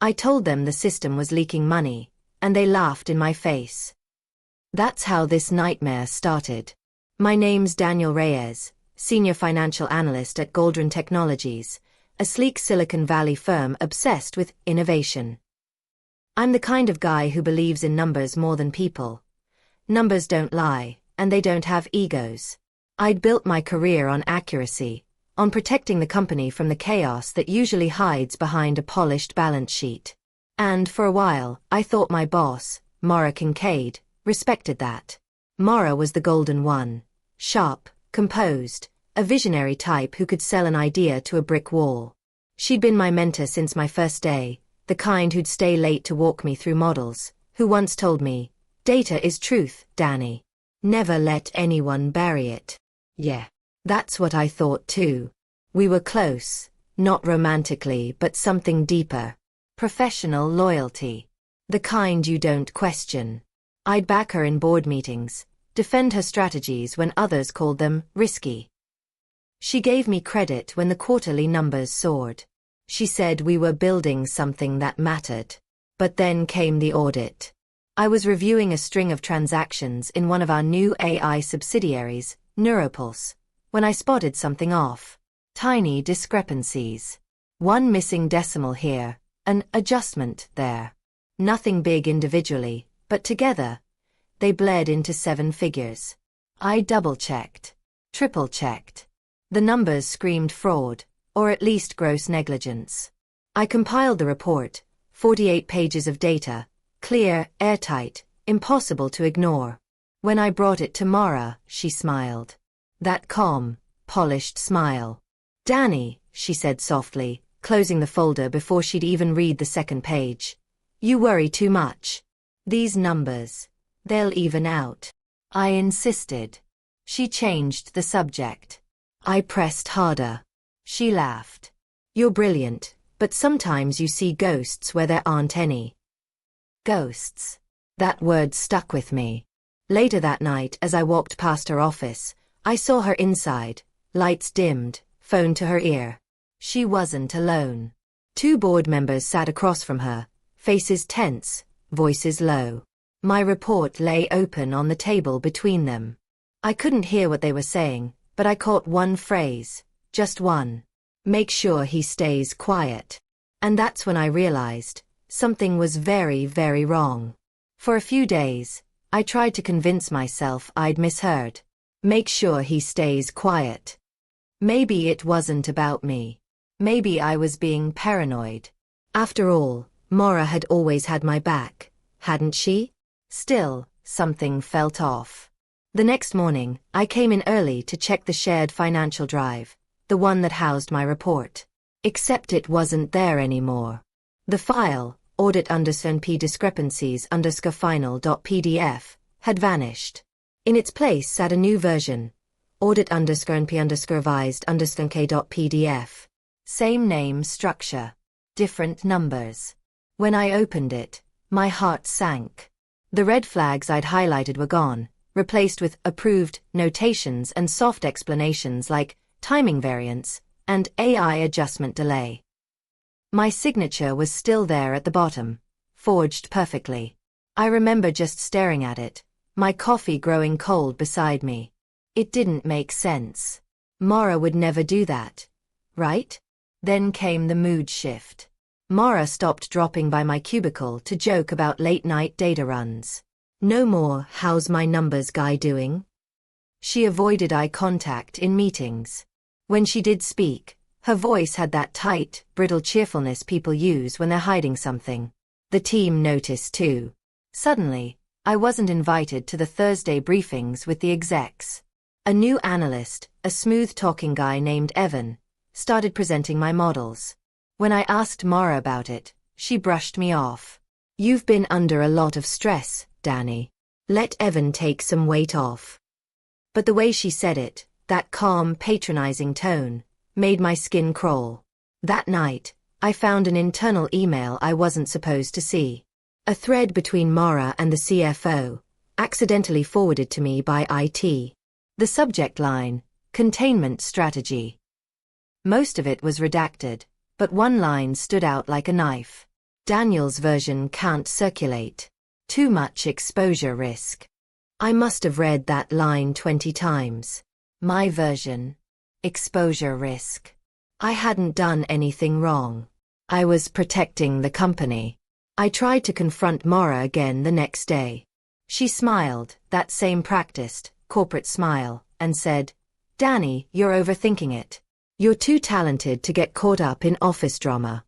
I told them the system was leaking money, and they laughed in my face. That's how this nightmare started. My name's Daniel Reyes, Senior Financial Analyst at Goldran Technologies, a sleek Silicon Valley firm obsessed with innovation. I'm the kind of guy who believes in numbers more than people. Numbers don't lie, and they don't have egos. I'd built my career on accuracy, on protecting the company from the chaos that usually hides behind a polished balance sheet. And for a while, I thought my boss, Maura Kincaid, respected that. Maura was the golden one. Sharp, composed, a visionary type who could sell an idea to a brick wall. She'd been my mentor since my first day, the kind who'd stay late to walk me through models, who once told me, "Data is truth, Danny. Never let anyone bury it." Yeah, that's what I thought too. We were close, not romantically but something deeper. Professional loyalty. The kind you don't question. I'd back her in board meetings, defend her strategies when others called them risky. She gave me credit when the quarterly numbers soared. She said we were building something that mattered. But then came the audit. I was reviewing a string of transactions in one of our new AI subsidiaries, Neuropulse, when I spotted something off. Tiny discrepancies. One missing decimal here, an adjustment there. Nothing big individually, but together, they bled into 7 figures. I double-checked, triple-checked. The numbers screamed fraud, or at least gross negligence. I compiled the report, 48 pages of data, clear, airtight, impossible to ignore. When I brought it to Maura, she smiled. That calm, polished smile. "Danny," she said softly, closing the folder before she'd even read the second page. "You worry too much. These numbers, they'll even out." I insisted. She changed the subject. I pressed harder. She laughed. "You're brilliant, but sometimes you see ghosts where there aren't any." Ghosts. That word stuck with me. Later that night, as I walked past her office, I saw her inside, lights dimmed, phone to her ear. She wasn't alone. 2 board members sat across from her, faces tense, voices low. My report lay open on the table between them. I couldn't hear what they were saying, but I caught one phrase, just one. "Make sure he stays quiet." And that's when I realized something was very, very wrong. For a few days, I tried to convince myself I'd misheard. Make sure he stays quiet. Maybe it wasn't about me. Maybe I was being paranoid. After all, Maura had always had my back, hadn't she? Still, something felt off. The next morning, I came in early to check the shared financial drive, the one that housed my report. Except it wasn't there anymore. The file, audit_p discrepancies_final.pdf, had vanished. In its place sat a new version, audit_np_revised_k.pdf. Same name, structure, different numbers. When I opened it, my heart sank. The red flags I'd highlighted were gone, replaced with approved notations and soft explanations like timing variance and AI adjustment delay. My signature was still there at the bottom, forged perfectly. I remember just staring at it, my coffee growing cold beside me. It didn't make sense. Maura would never do that, right? Then came the mood shift. Maura stopped dropping by my cubicle to joke about late-night data runs. No more, "How's my numbers guy doing?" She avoided eye contact in meetings. When she did speak, her voice had that tight, brittle cheerfulness people use when they're hiding something. The team noticed too. Suddenly, I wasn't invited to the Thursday briefings with the execs. A new analyst, a smooth-talking guy named Evan, started presenting my models. When I asked Maura about it, she brushed me off. "You've been under a lot of stress, Danny. Let Evan take some weight off." But the way she said it, that calm, patronizing tone, made my skin crawl. That night, I found an internal email I wasn't supposed to see. A thread between Maura and the CFO, accidentally forwarded to me by IT. The subject line, containment strategy. Most of it was redacted, but one line stood out like a knife. Daniel's version can't circulate. Too much exposure risk. I must have read that line 20 times. My version. Exposure risk. I hadn't done anything wrong. I was protecting the company. I tried to confront Maura again the next day. She smiled, that same practiced, corporate smile, and said, "Danny, you're overthinking it. You're too talented to get caught up in office drama."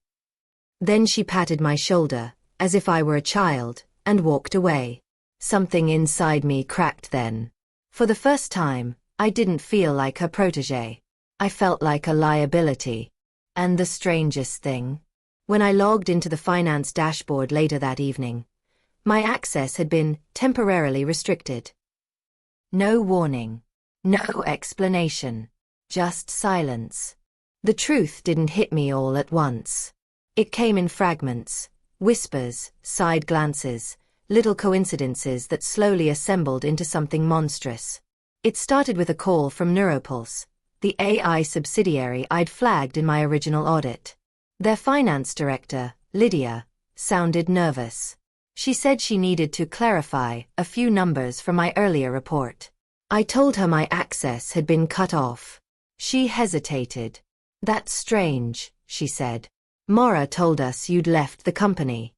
Then she patted my shoulder, as if I were a child, and walked away. Something inside me cracked then. For the first time, I didn't feel like her protégé. I felt like a liability. And the strangest thing? When I logged into the finance dashboard later that evening, my access had been temporarily restricted. No warning. No explanation. Just silence. The truth didn't hit me all at once. It came in fragments, whispers, side glances, little coincidences that slowly assembled into something monstrous. It started with a call from Neuropulse, the AI subsidiary I'd flagged in my original audit. Their finance director, Lydia, sounded nervous. She said she needed to clarify a few numbers from my earlier report. I told her my access had been cut off. She hesitated. "That's strange," she said. "Maura told us you'd left the company."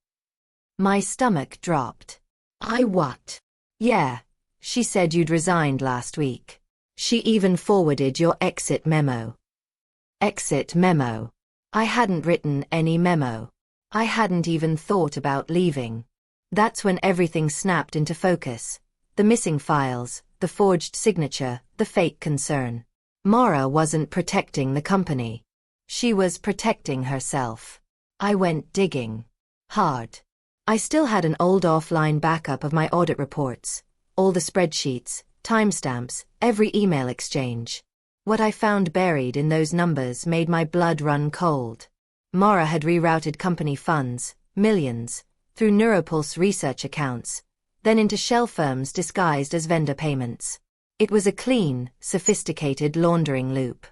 My stomach dropped. What? "Yeah. She said you'd resigned last week. She even forwarded your exit memo." Exit memo? I hadn't written any memo. I hadn't even thought about leaving. That's when everything snapped into focus. The missing files, the forged signature, the fake concern. Maura wasn't protecting the company. She was protecting herself. I went digging. Hard. I still had an old offline backup of my audit reports, all the spreadsheets, timestamps, every email exchange. What I found buried in those numbers made my blood run cold. Maura had rerouted company funds, millions, through Neuropulse research accounts, then into shell firms disguised as vendor payments. It was a clean, sophisticated laundering loop.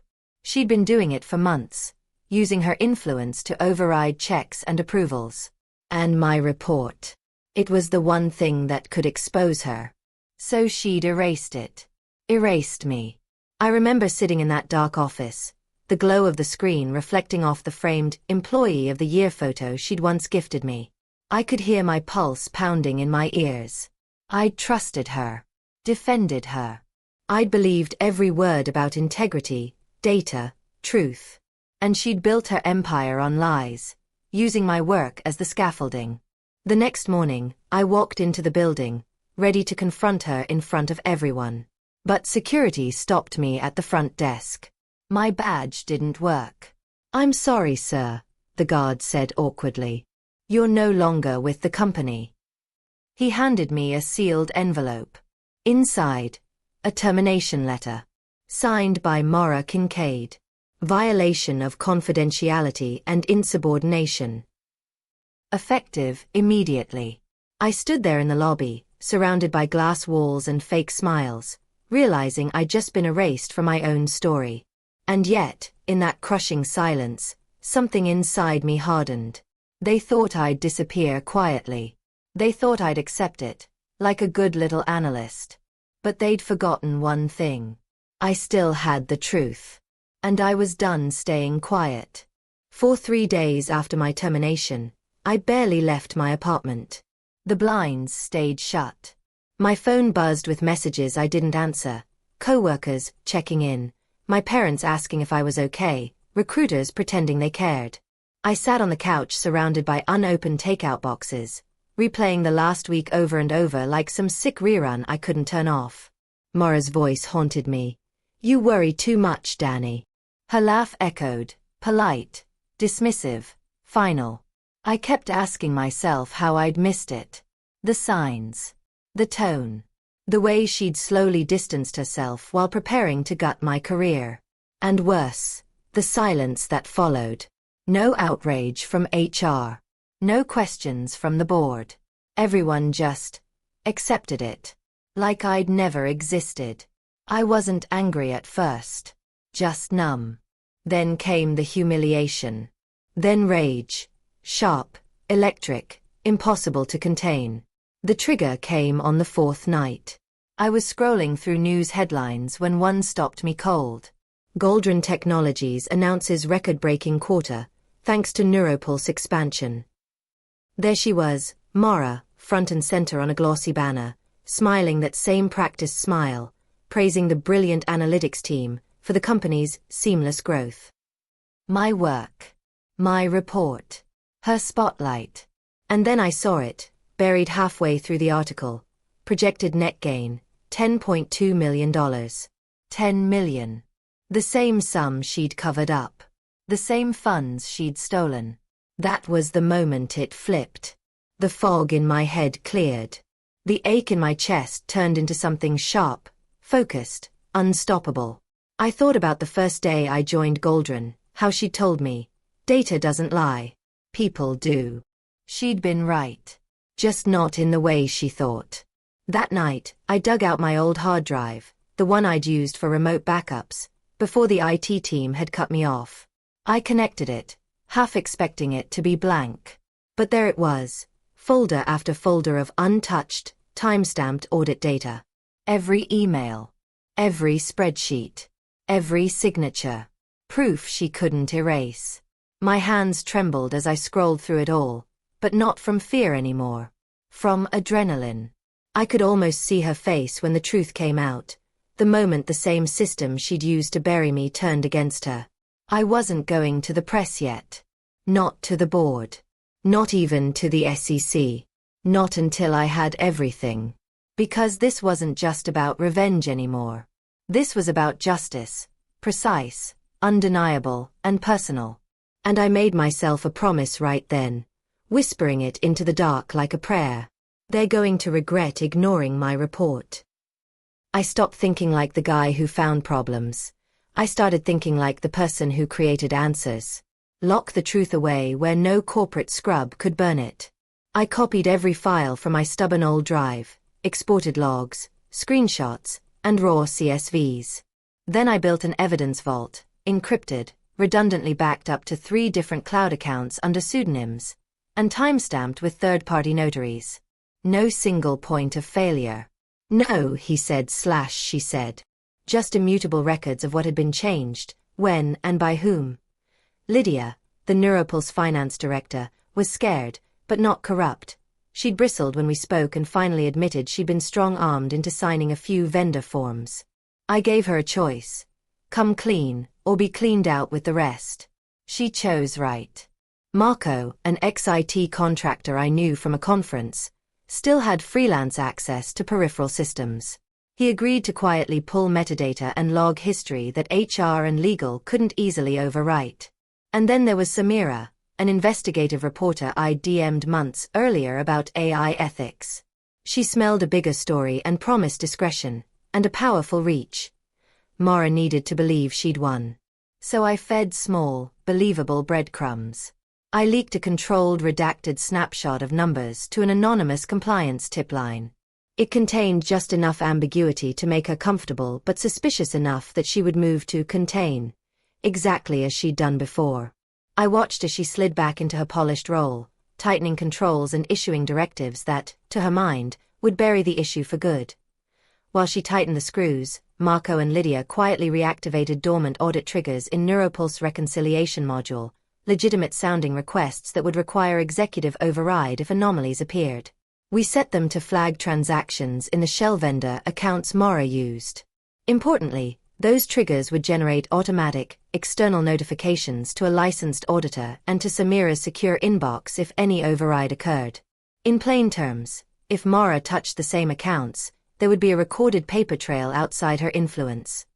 She'd been doing it for months, using her influence to override checks and approvals. And my report. It was the one thing that could expose her. So she'd erased it. Erased me. I remember sitting in that dark office, the glow of the screen reflecting off the framed Employee of the Year photo she'd once gifted me. I could hear my pulse pounding in my ears. I'd trusted her. Defended her. I'd believed every word about integrity, data, truth. And she'd built her empire on lies, using my work as the scaffolding. The next morning, I walked into the building, ready to confront her in front of everyone. But security stopped me at the front desk. My badge didn't work. "I'm sorry, sir," the guard said awkwardly. "You're no longer with the company." He handed me a sealed envelope. Inside, a termination letter. Signed by Maura Kincaid. Violation of confidentiality and insubordination. Effective immediately. I stood there in the lobby, surrounded by glass walls and fake smiles, realizing I'd just been erased from my own story. And yet, in that crushing silence, something inside me hardened. They thought I'd disappear quietly. They thought I'd accept it, like a good little analyst. But they'd forgotten one thing. I still had the truth. And I was done staying quiet. For 3 days after my termination, I barely left my apartment. The blinds stayed shut. My phone buzzed with messages I didn't answer, coworkers checking in, my parents asking if I was okay, recruiters pretending they cared. I sat on the couch surrounded by unopened takeout boxes, replaying the last week over and over like some sick rerun I couldn't turn off. Maura's voice haunted me. "You worry too much, Danny." Her laugh echoed, polite, dismissive, final. I kept asking myself how I'd missed it. The signs. The tone. The way she'd slowly distanced herself while preparing to gut my career. And worse, the silence that followed. No outrage from HR. No questions from the board. Everyone just accepted it. Like I'd never existed. I wasn't angry at first. Just numb. Then came the humiliation. Then rage. Sharp, electric, impossible to contain. The trigger came on the fourth night. I was scrolling through news headlines when one stopped me cold. Goldrin Technologies announces record-breaking quarter, thanks to Neuropulse expansion. There she was, Mara, front and center on a glossy banner, smiling that same practiced smile, praising the brilliant analytics team for the company's seamless growth. My work. My report. Her spotlight. And then I saw it, buried halfway through the article. Projected net gain, $10.2 million. $10 million. The same sum she'd covered up. The same funds she'd stolen. That was the moment it flipped. The fog in my head cleared. The ache in my chest turned into something sharp, focused, unstoppable. I thought about the first day I joined Goldrin, how she told me, data doesn't lie. People do. She'd been right. Just not in the way she thought. That night, I dug out my old hard drive, the one I'd used for remote backups, before the IT team had cut me off. I connected it, half expecting it to be blank. But there it was, folder after folder of untouched, time-stamped audit data. Every email. Every spreadsheet. Every signature. Proof she couldn't erase. My hands trembled as I scrolled through it all, but not from fear anymore. From adrenaline. I could almost see her face when the truth came out, the moment the same system she'd used to bury me turned against her. I wasn't going to the press yet. Not to the board. Not even to the SEC. Not until I had everything. Because this wasn't just about revenge anymore. This was about justice. Precise, undeniable, and personal. And I made myself a promise right then, whispering it into the dark like a prayer. They're going to regret ignoring my report. I stopped thinking like the guy who found problems. I started thinking like the person who created answers. Lock the truth away where no corporate scrub could burn it. I copied every file from my stubborn old drive, exported logs, screenshots, and raw CSVs. Then I built an evidence vault, encrypted, redundantly backed up to 3 different cloud accounts under pseudonyms, and timestamped with third-party notaries. No single point of failure. No, he said / she said. Just immutable records of what had been changed, when and by whom. Lydia, the Neuropulse finance director, was scared, but not corrupt. She'd bristled when we spoke and finally admitted she'd been strong-armed into signing a few vendor forms. I gave her a choice. Come clean, or be cleaned out with the rest. She chose right. Marco, an ex-IT contractor I knew from a conference, still had freelance access to peripheral systems. He agreed to quietly pull metadata and log history that HR and legal couldn't easily overwrite. And then there was Samira, an investigative reporter I'd DM'd months earlier about AI ethics. She smelled a bigger story and promised discretion, and a powerful reach. Mara needed to believe she'd won. So I fed small, believable breadcrumbs. I leaked a controlled redacted snapshot of numbers to an anonymous compliance tip line. It contained just enough ambiguity to make her comfortable but suspicious enough that she would move to contain, exactly as she'd done before. I watched as she slid back into her polished role, tightening controls and issuing directives that, to her mind, would bury the issue for good. While she tightened the screws, Marco and Lydia quietly reactivated dormant audit triggers in Neuropulse reconciliation module, legitimate-sounding requests that would require executive override if anomalies appeared. We set them to flag transactions in the shell vendor accounts Mara used. Importantly, those triggers would generate automatic, external notifications to a licensed auditor and to Samira's secure inbox if any override occurred. In plain terms, if Mara touched the same accounts, there would be a recorded paper trail outside her influence.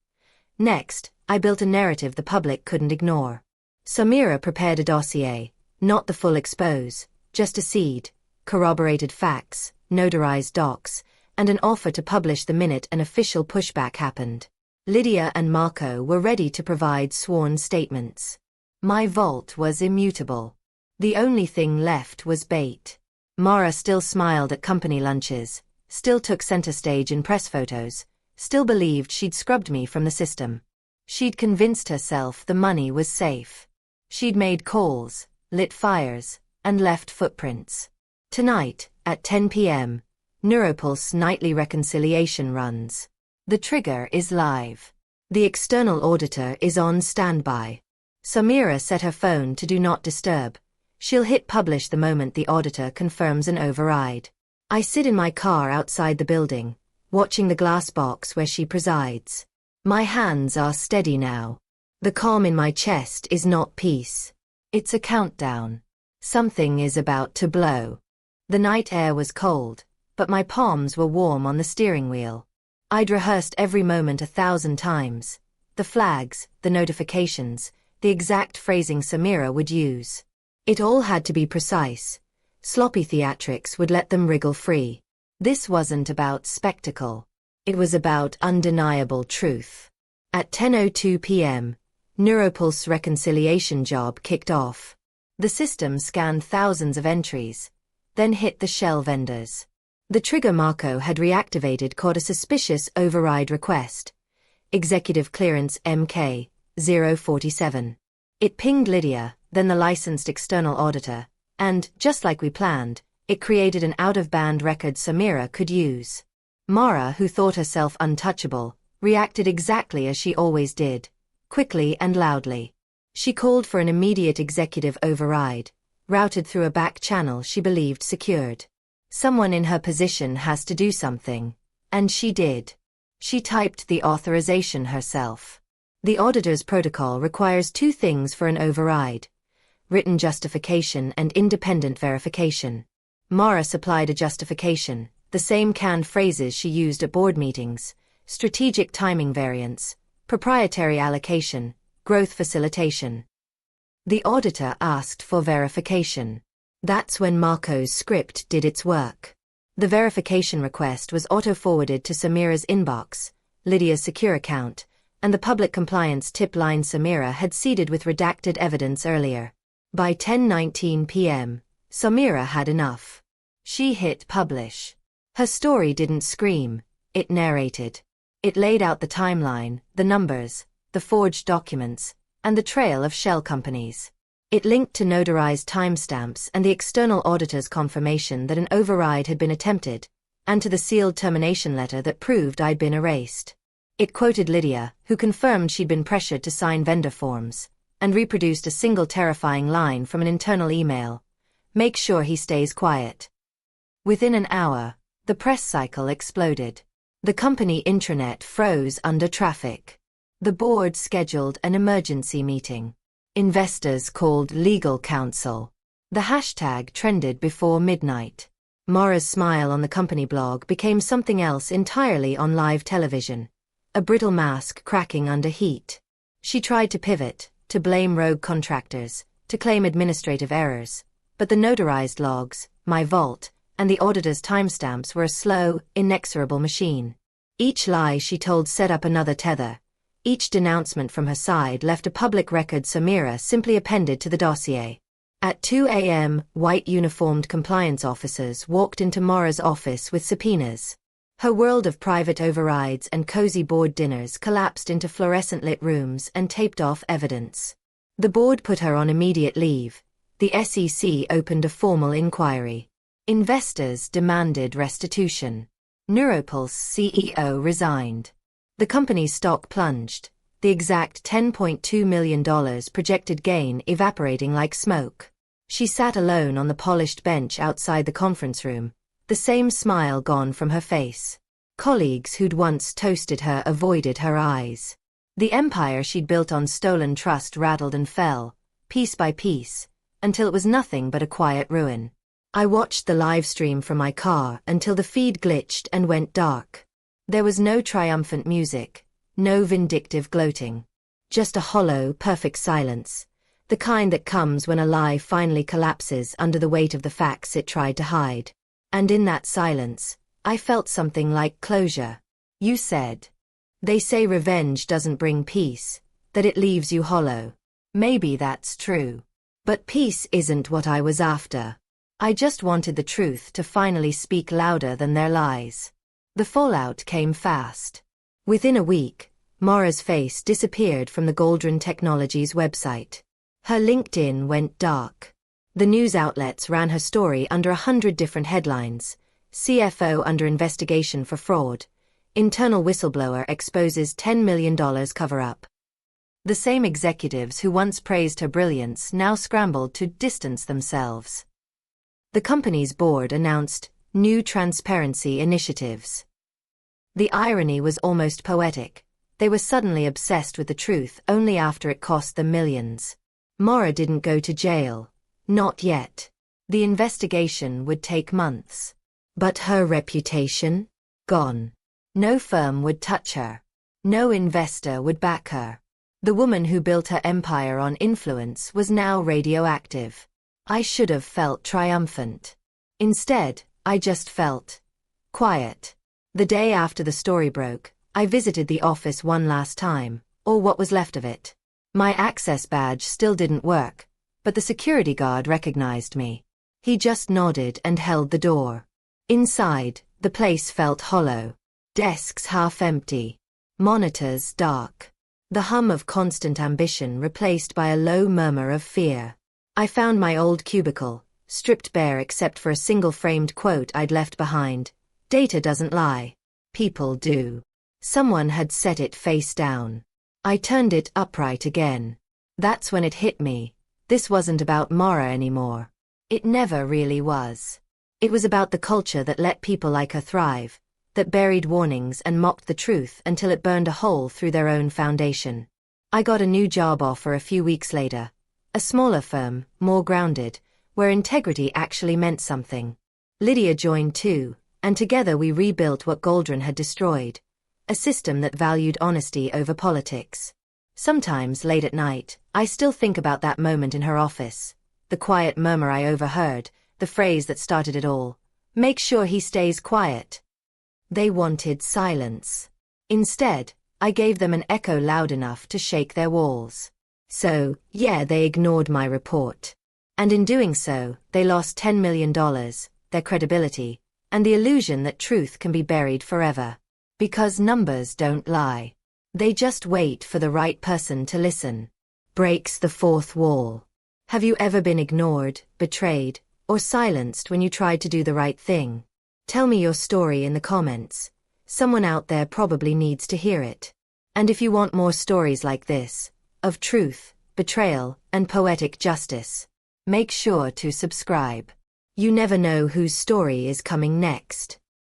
Next, I built a narrative the public couldn't ignore. Samira prepared a dossier, not the full expose, just a seed, corroborated facts, notarized docs, and an offer to publish the minute an official pushback happened. Lydia and Marco were ready to provide sworn statements. My vault was immutable. The only thing left was bait. Mara still smiled at company lunches, still took center stage in press photos, still believed she'd scrubbed me from the system. She'd convinced herself the money was safe. She'd made calls, lit fires, and left footprints. Tonight, at 10 p.m., Neuropulse nightly reconciliation runs. The trigger is live. The external auditor is on standby. Samira set her phone to do not disturb. She'll hit publish the moment the auditor confirms an override. I sit in my car outside the building, watching the glass box where she presides. My hands are steady now. The calm in my chest is not peace. It's a countdown. Something is about to blow. The night air was cold, but my palms were warm on the steering wheel. I'd rehearsed every moment 1,000 times. The flags, the notifications, the exact phrasing Samira would use. It all had to be precise. Sloppy theatrics would let them wriggle free. This wasn't about spectacle. It was about undeniable truth. At 10:02 p.m., Neuropulse reconciliation job kicked off. The system scanned thousands of entries, then hit the shell vendors. The trigger Marco had reactivated caught a suspicious override request. Executive clearance MK 047. It pinged Lydia, then the licensed external auditor, and, just like we planned, it created an out-of-band record Samira could use. Mara, who thought herself untouchable, reacted exactly as she always did, quickly and loudly. She called for an immediate executive override, routed through a back channel she believed secured. Someone in her position has to do something, and she did. She typed the authorization herself. The auditor's protocol requires two things for an override: written justification and independent verification. Mara supplied a justification, the same canned phrases she used at board meetings: strategic timing variance, proprietary allocation, growth facilitation. The auditor asked for verification. That's when Marco's script did its work. The verification request was auto-forwarded to Samira's inbox, Lydia's secure account, and the public compliance tip line Samira had seeded with redacted evidence earlier. By 10:19 p.m., Samira had enough. She hit publish. Her story didn't scream, it narrated. It laid out the timeline, the numbers, the forged documents, and the trail of shell companies. It linked to notarized timestamps and the external auditor's confirmation that an override had been attempted, and to the sealed termination letter that proved I'd been erased. It quoted Lydia, who confirmed she'd been pressured to sign vendor forms, and reproduced a single terrifying line from an internal email: "Make sure he stays quiet." Within an hour, the press cycle exploded. The company intranet froze under traffic. The board scheduled an emergency meeting. Investors called legal counsel. The hashtag trended before midnight. Mara's smile on the company blog became something else entirely on live television. A brittle mask cracking under heat. She tried to pivot, to blame rogue contractors, to claim administrative errors. But the notarized logs, my vault, and the auditor's timestamps were a slow, inexorable machine. Each lie she told set up another tether. Each denouncement from her side left a public record Samira simply appended to the dossier. At 2 a.m., white uniformed compliance officers walked into Mara's office with subpoenas. Her world of private overrides and cozy board dinners collapsed into fluorescent-lit rooms and taped-off evidence. The board put her on immediate leave. The SEC opened a formal inquiry. Investors demanded restitution. Neuropulse CEO resigned. The company's stock plunged, the exact $10.2 million projected gain evaporating like smoke. She sat alone on the polished bench outside the conference room, the same smile gone from her face. Colleagues who'd once toasted her avoided her eyes. The empire she'd built on stolen trust rattled and fell, piece by piece, until it was nothing but a quiet ruin. I watched the live stream from my car until the feed glitched and went dark. There was no triumphant music, no vindictive gloating. Just a hollow, perfect silence, the kind that comes when a lie finally collapses under the weight of the facts it tried to hide. And in that silence, I felt something like closure. You said. They say revenge doesn't bring peace, that it leaves you hollow. Maybe that's true. But peace isn't what I was after. I just wanted the truth to finally speak louder than their lies. The fallout came fast. Within a week, Mara's face disappeared from the Gauldron Technologies website. Her LinkedIn went dark. The news outlets ran her story under 100 different headlines. CFO under investigation for fraud. Internal whistleblower exposes $10 million cover-up. The same executives who once praised her brilliance now scrambled to distance themselves. The company's board announced new transparency initiatives. The irony was almost poetic. They were suddenly obsessed with the truth only after it cost them millions. Maura didn't go to jail. Not yet. The investigation would take months. But her reputation? Gone. No firm would touch her. No investor would back her. The woman who built her empire on influence was now radioactive. I should have felt triumphant. Instead, I just felt quiet. The day after the story broke, I visited the office one last time, or what was left of it. My access badge still didn't work, but the security guard recognized me. He just nodded and held the door. Inside, the place felt hollow. Desks half empty. Monitors dark. The hum of constant ambition replaced by a low murmur of fear. I found my old cubicle, stripped bare except for a single framed quote I'd left behind. Data doesn't lie. People do. Someone had set it face down. I turned it upright again. That's when it hit me. This wasn't about Maura anymore. It never really was. It was about the culture that let people like her thrive, that buried warnings and mocked the truth until it burned a hole through their own foundation. I got a new job offer a few weeks later. A smaller firm, more grounded, where integrity actually meant something. Lydia joined too, and together we rebuilt what Goldrin had destroyed. A system that valued honesty over politics. Sometimes, late at night, I still think about that moment in her office. The quiet murmur I overheard, the phrase that started it all. Make sure he stays quiet. They wanted silence. Instead, I gave them an echo loud enough to shake their walls. So, yeah, they ignored my report. And in doing so, they lost $10 million, their credibility, and the illusion that truth can be buried forever. Because numbers don't lie. They just wait for the right person to listen. Breaks the fourth wall. Have you ever been ignored, betrayed, or silenced when you tried to do the right thing? Tell me your story in the comments. Someone out there probably needs to hear it. And if you want more stories like this, of truth, betrayal, and poetic justice, make sure to subscribe. You never know whose story is coming next.